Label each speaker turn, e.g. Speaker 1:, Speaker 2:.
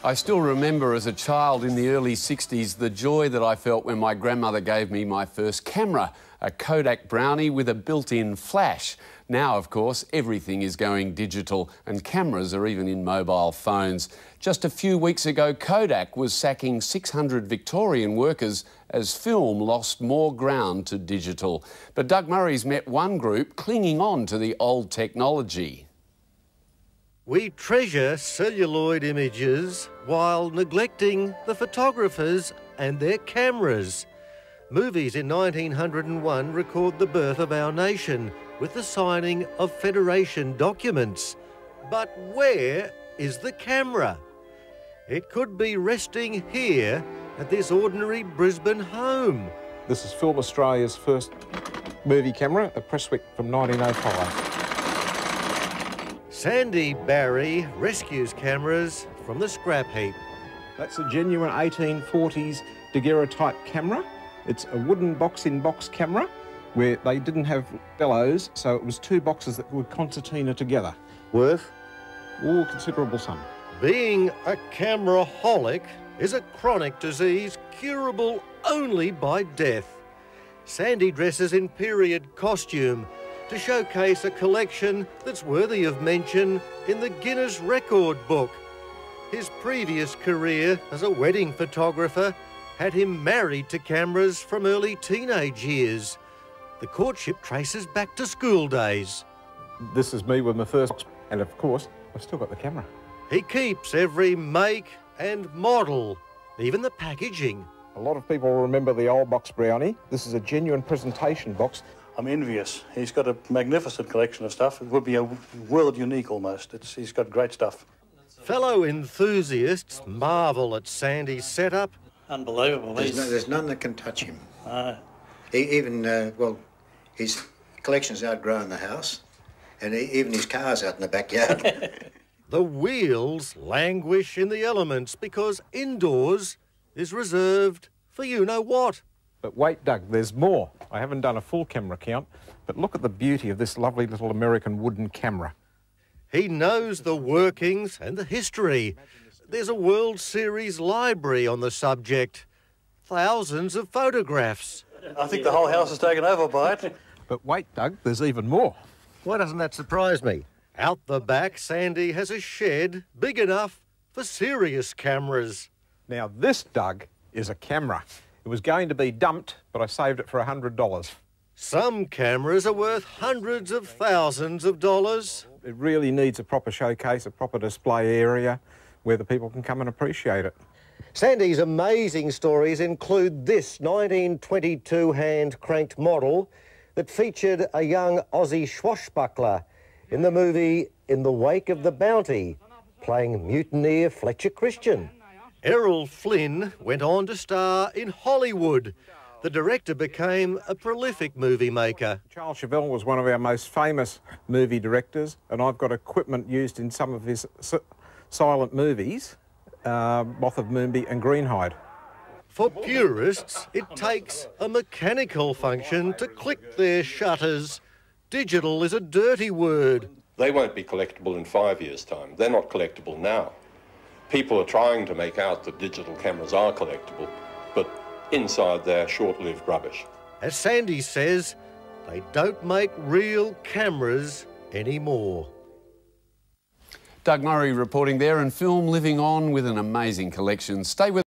Speaker 1: I still remember as a child in the early 60s the joy that I felt when my grandmother gave me my first camera, a Kodak Brownie with a built-in flash. Now, of course, everything is going digital and cameras are even in mobile phones. Just a few weeks ago, Kodak was sacking 600 Victorian workers as film lost more ground to digital. But Doug Murray's met one group clinging on to the old technology.
Speaker 2: We treasure celluloid images while neglecting the photographers and their cameras. Movies in 1901 record the birth of our nation with the signing of Federation documents. But where is the camera? It could be resting here at this ordinary Brisbane home.
Speaker 3: This is Film Australia's first movie camera, a Pricless from 1905.
Speaker 2: Sandy Barry rescues cameras from the scrap heap.
Speaker 3: That's a genuine 1840s daguerreotype camera. It's a wooden box-in-box camera where they didn't have bellows, so it was two boxes that were concertina together.
Speaker 2: Worth?
Speaker 3: Oh, considerable sum.
Speaker 2: Being a camera-holic is a chronic disease curable only by death. Sandy dresses in period costume to showcase a collection that's worthy of mention in the Guinness Record Book. His previous career as a wedding photographer had him married to cameras from early teenage years. The courtship traces back to school days.
Speaker 3: This is me with my first, and of course, I've still got the camera.
Speaker 2: He keeps every make and model, even the packaging.
Speaker 3: A lot of people remember the old box Brownie. This is a genuine presentation box.
Speaker 4: I'm envious. He's got a magnificent collection of stuff. It would be a world unique almost. He's got great stuff.
Speaker 2: Fellow enthusiasts marvel at Sandy's setup.
Speaker 4: Unbelievable.
Speaker 5: There's none that can touch him. Well, his collection's outgrown the house, and even his car's out in the backyard.
Speaker 2: The wheels languish in the elements because indoors is reserved for you-know-what.
Speaker 3: But wait, Doug, there's more. I haven't done a full camera count, but look at the beauty of this lovely little American wooden camera.
Speaker 2: He knows the workings and the history. There's a World Series library on the subject. Thousands of photographs.
Speaker 4: I think the whole house is taken over by it.
Speaker 3: But wait, Doug, there's even more.
Speaker 2: Why doesn't that surprise me? Out the back, Sandy has a shed big enough for serious cameras.
Speaker 3: Now this, Doug, is a camera. It was going to be dumped, but I saved it for $100.
Speaker 2: Some cameras are worth hundreds of thousands of dollars.
Speaker 3: It really needs a proper showcase, a proper display area where the people can come and appreciate it.
Speaker 2: Sandy's amazing stories include this 1922 hand-cranked model that featured a young Aussie swashbuckler in the movie In the Wake of the Bounty, playing mutineer Fletcher Christian. Errol Flynn went on to star in Hollywood. The director became a prolific movie maker.
Speaker 3: Charles Chevelle was one of our most famous movie directors, and I've got equipment used in some of his silent movies, Moth of Moonby and Greenhide.
Speaker 2: For purists, it takes a mechanical function to click their shutters. Digital is a dirty word.
Speaker 6: They won't be collectible in 5 years' time. They're not collectible now. People are trying to make out that digital cameras are collectible, but inside they're short-lived rubbish.
Speaker 2: As Sandy says, they don't make real cameras anymore.
Speaker 1: Doug Murray reporting there, and film living on with an amazing collection. Stay with